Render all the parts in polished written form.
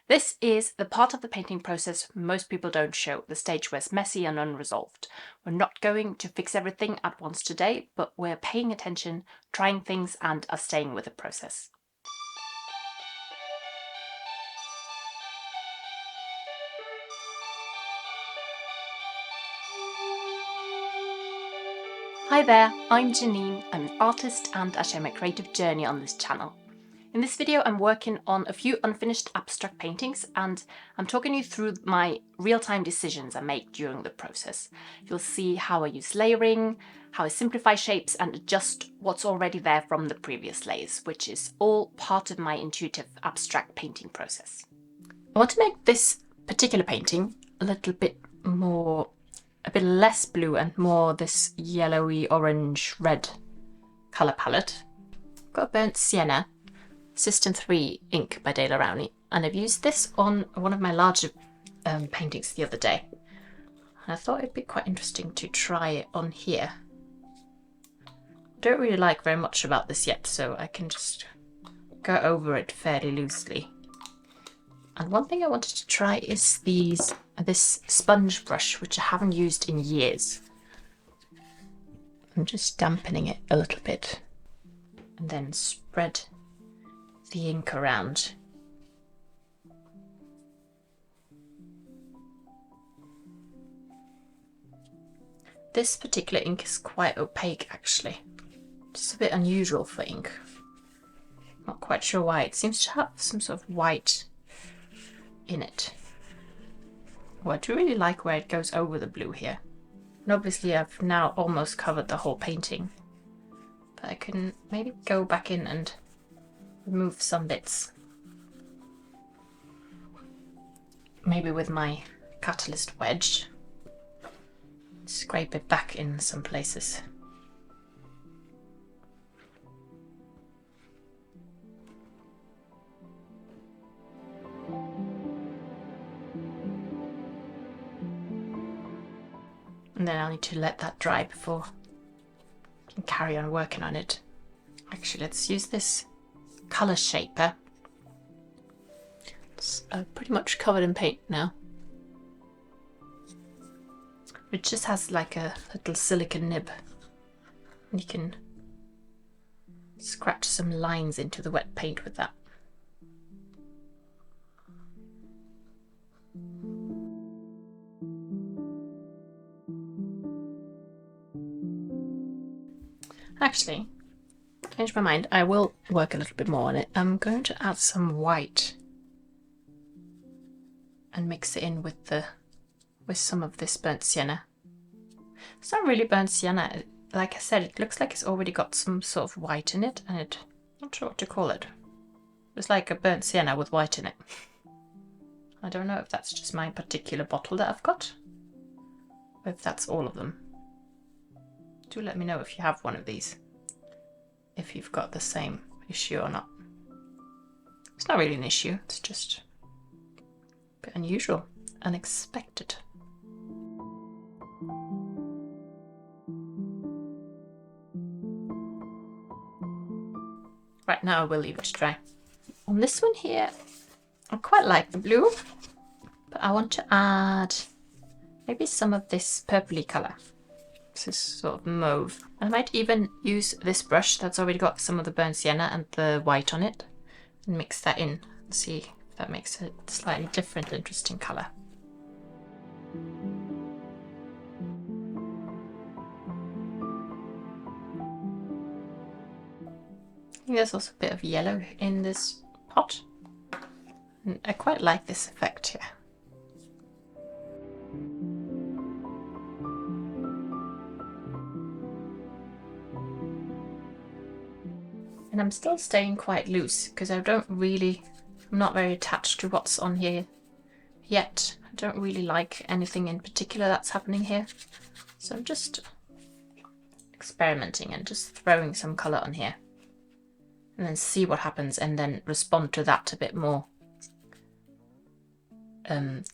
This is the part of the painting process most people don't show, the stage where it's messy and unresolved. We're not going to fix everything at once today, but we're paying attention, trying things, and are staying with the process. Hi there, I'm Janine. I'm an artist and I share my creative journey on this channel. In this video I'm working on a few unfinished abstract paintings and I'm talking you through my real-time decisions I make during the process. You'll see how I use layering, how I simplify shapes and adjust what's already there from the previous layers, which is all part of my intuitive abstract painting process. I want to make this particular painting a little bit more, a bit less blue and more this yellowy orange red colour palette. I've got a burnt sienna System 3 ink by Rowney, and I've used this on one of my larger paintings the other day. And I thought it'd be quite interesting to try it on here. I don't really like very much about this yet, so I can just go over it fairly loosely. And one thing I wanted to try is this sponge brush, which I haven't used in years. I'm just dampening it a little bit and then spread the ink around. This particular ink is quite opaque actually. Just a bit unusual for ink. Not quite sure why. It seems to have some sort of white in it. Oh, I do really like where it goes over the blue here. And obviously I've now almost covered the whole painting. But I can maybe go back in and remove some bits. Maybe with my catalyst wedge. Scrape it back in some places. And then I'll need to let that dry before I can carry on working on it. Actually, let's use this colour shaper. It's pretty much covered in paint now. It just has like a little silicone nib. And you can scratch some lines into the wet paint with that. Actually, changed my mind. I will work a little bit more on it. I'm going to add some white and mix it in with some of this burnt sienna. It's not really burnt sienna. Like I said, it looks like it's already got some sort of white in it, and I'm not sure what to call it. It's like a burnt sienna with white in it. I don't know if that's just my particular bottle that I've got, or if that's all of them. Do let me know if you have one of these, if you've got the same issue or not. It's not really an issue, it's just a bit unusual, unexpected. Right, now I will leave it to dry. On this one here, I quite like the blue, but I want to add maybe some of this purpley colour. This is sort of mauve. I might even use this brush that's already got some of the burnt sienna and the white on it and mix that in and see if that makes a slightly different, interesting colour. I think there's also a bit of yellow in this pot. And I quite like this effect here. And I'm still staying quite loose because I'm not very attached to what's on here yet. I don't really like anything in particular that's happening here. So I'm just experimenting and just throwing some colour on here. And then see what happens and then respond to that a bit more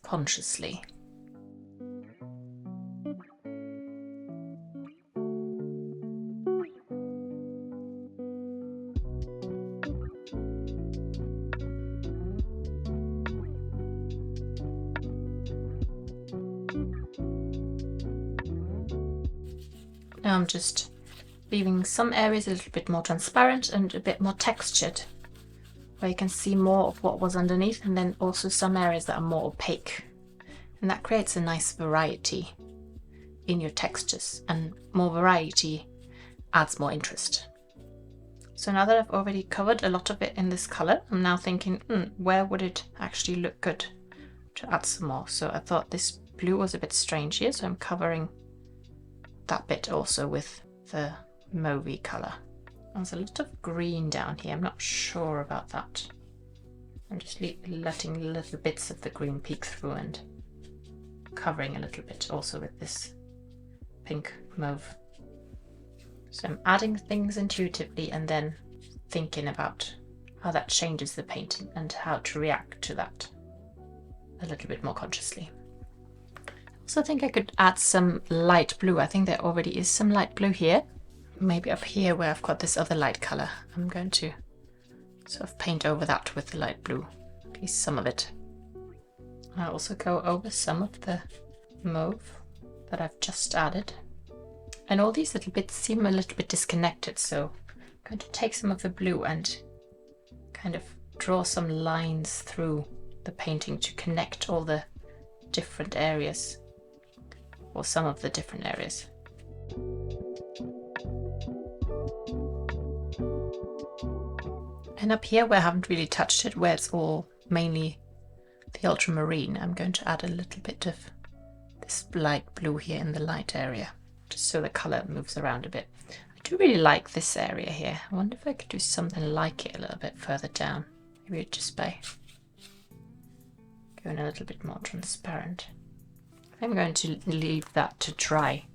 consciously. Now I'm just leaving some areas a little bit more transparent and a bit more textured, where you can see more of what was underneath, and then also some areas that are more opaque. And that creates a nice variety in your textures, and more variety adds more interest. So now that I've already covered a lot of it in this color, I'm now thinking, where would it actually look good to add some more? So I thought this blue was a bit strange here, so I'm covering that bit also with the mauvey color. There's a lot of green down here. I'm not sure about that. I'm just letting little bits of the green peek through and covering a little bit also with this pink mauve. So I'm adding things intuitively and then thinking about how that changes the painting and how to react to that a little bit more consciously. I also think I could add some light blue. I think there already is some light blue here. Maybe up here where I've got this other light color. I'm going to sort of paint over that with the light blue, at least some of it. I'll also go over some of the mauve that I've just added. And all these little bits seem a little bit disconnected, so I'm going to take some of the blue and kind of draw some lines through the painting to connect all the different areas, or some of the different areas. And up here where I haven't really touched it, where it's all mainly the ultramarine, I'm going to add a little bit of this light blue here in the light area, just so the colour moves around a bit. I do really like this area here. I wonder if I could do something like it a little bit further down. Maybe just by going a little bit more transparent. I'm going to leave that to dry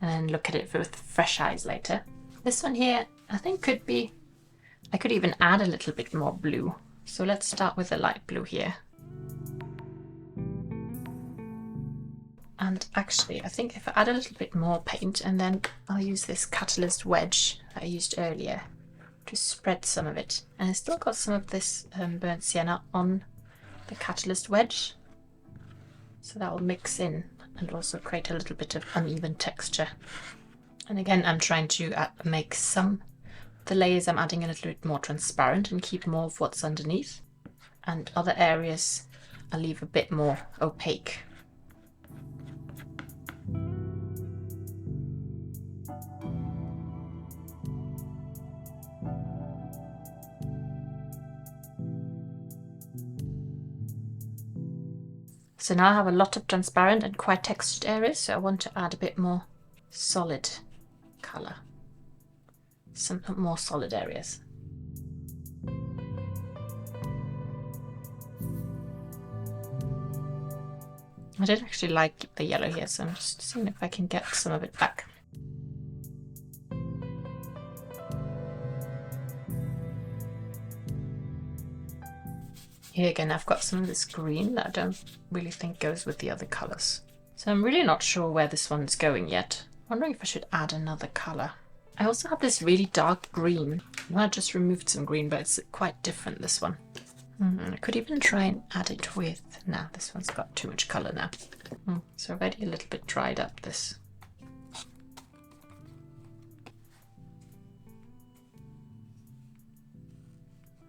and then look at it with fresh eyes later. This one here I think could be, I could even add a little bit more blue. So let's start with the light blue here. And actually I think if I add a little bit more paint, and then I'll use this catalyst wedge that I used earlier to spread some of it. And I still got some of this burnt sienna on the catalyst wedge, so that will mix in and also create a little bit of uneven texture. And again, I'm trying to make some of the layers I'm adding a little bit more transparent and keep more of what's underneath, and other areas I'll leave a bit more opaque. So now I have a lot of transparent and quite textured areas, so I want to add a bit more solid colour, some more solid areas. I did actually like the yellow here, so I'm just seeing if I can get some of it back. Here again, I've got some of this green that I don't really think goes with the other colours. So I'm really not sure where this one's going yet. I'm wondering if I should add another colour. I also have this really dark green. I just removed some green, but it's quite different, this one. I could even try and add it with... Nah, this one's got too much colour now. So already a little bit dried up, this.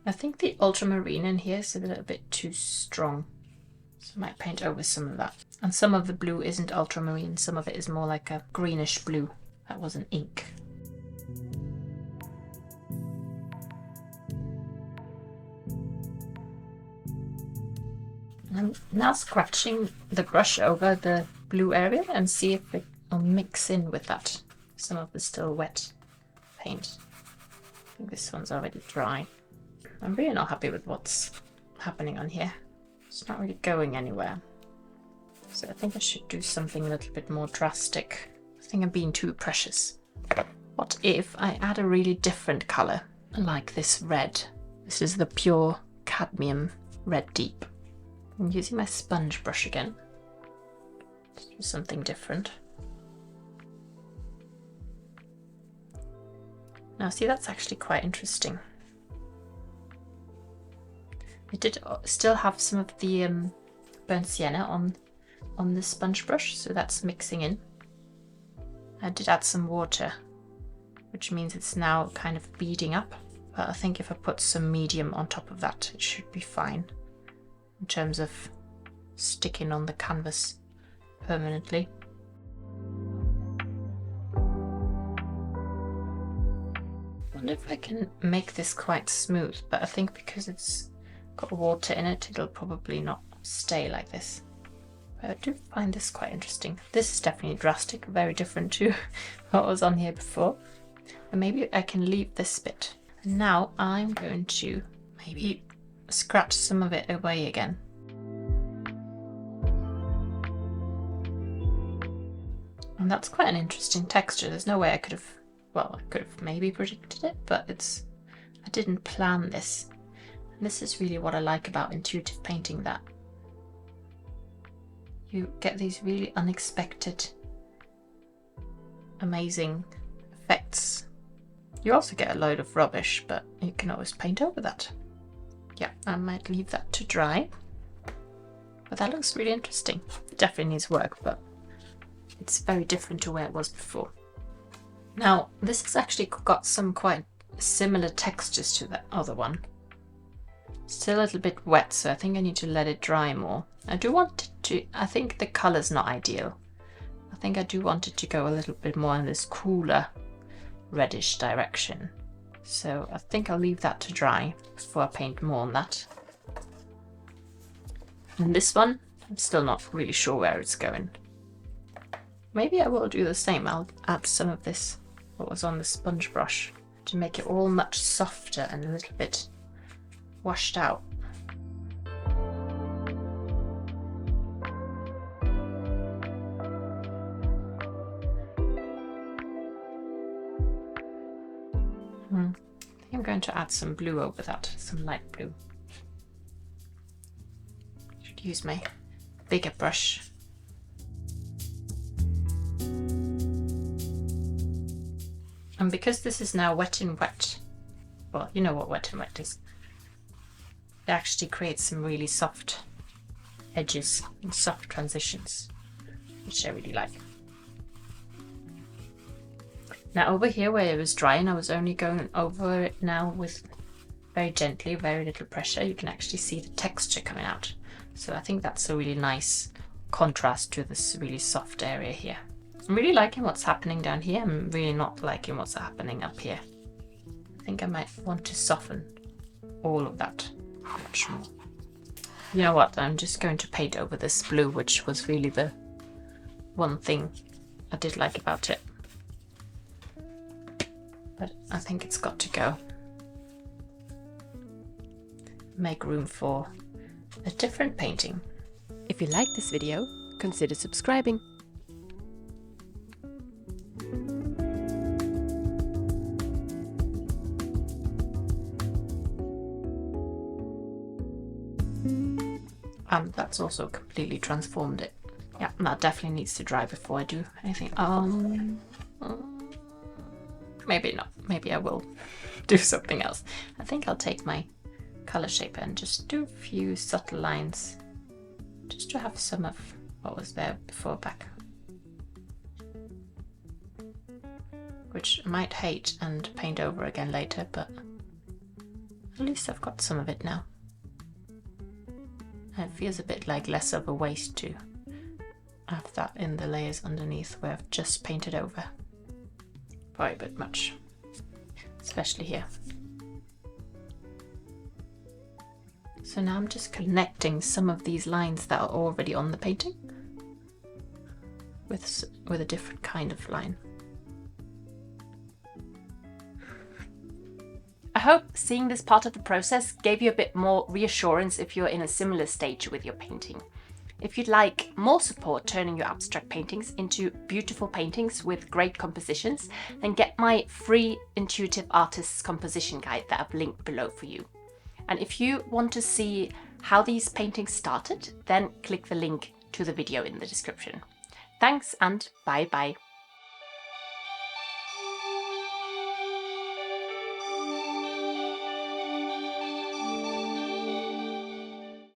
I think the ultramarine in here is a little bit too strong, so I might paint over some of that. And some of the blue isn't ultramarine, some of it is more like a greenish blue. That was an ink. I'm now scratching the brush over the blue area and see if it will mix in with that. Some of the still wet paint. I think this one's already dry. I'm really not happy with what's happening on here. It's not really going anywhere. So I think I should do something a little bit more drastic. I think I'm being too precious. What if I add a really different colour, like this red? This is the pure cadmium red deep. I'm using my sponge brush again. Let's do something different. Now see, that's actually quite interesting. I did still have some of the burnt sienna on the sponge brush, so that's mixing in. I did add some water, which means it's now kind of beading up. But I think if I put some medium on top of that, it should be fine in terms of sticking on the canvas permanently. I wonder if I can make this quite smooth, but I think because it's got water in it, it'll probably not stay like this. But I do find this quite interesting. This is definitely drastic, very different to what was on here before. And maybe I can leave this bit. And now I'm going to maybe scratch some of it away again. And that's quite an interesting texture. There's no way I could have, well, I could have maybe predicted it, but I didn't plan this. And this is really what I like about intuitive painting, that you get these really unexpected, amazing effects. You also get a load of rubbish, but you can always paint over that. Yeah, I might leave that to dry. But that looks really interesting. It definitely needs work, but it's very different to where it was before. Now, this has actually got some quite similar textures to that other one. Still a little bit wet, so I think I need to let it dry more. I do want it to, I think the colour's not ideal. I think I do want it to go a little bit more in this cooler reddish direction. So I think I'll leave that to dry before I paint more on that. And this one, I'm still not really sure where it's going. Maybe I will do the same. I'll add some of this, what was on the sponge brush, to make it all much softer and a little bit washed out. I think I'm going to add some blue over that, some light blue. Should use my bigger brush. And because this is now wet in wet, well, you know what wet in wet is, it actually creates some really soft edges and soft transitions, which I really like. Now over here where it was drying, I was only going over it now with very gently, very little pressure. You can actually see the texture coming out. So I think that's a really nice contrast to this really soft area here. I'm really liking what's happening down here. I'm really not liking what's happening up here. I think I might want to soften all of that much more. You know what, I'm just going to paint over this blue, which was really the one thing I did like about it. But I think it's got to go. Make room for a different painting. If you like this video, consider subscribing. And that's also completely transformed it. Yeah, that definitely needs to dry before I do anything. Maybe not. Maybe I will do something else. I think I'll take my color shaper and just do a few subtle lines, just to have some of what was there before back, which I might hate and paint over again later, but at least I've got some of it now. And it feels a bit like less of a waste to have that in the layers underneath where I've just painted over. Probably a bit much, especially here. So now I'm just connecting some of these lines that are already on the painting with a different kind of line. I hope seeing this part of the process gave you a bit more reassurance if you're in a similar stage with your painting. If you'd like more support turning your abstract paintings into beautiful paintings with great compositions, then get my free Intuitive Artist's Composition Guide that I've linked below for you. And if you want to see how these paintings started, then click the link to the video in the description. Thanks and bye bye.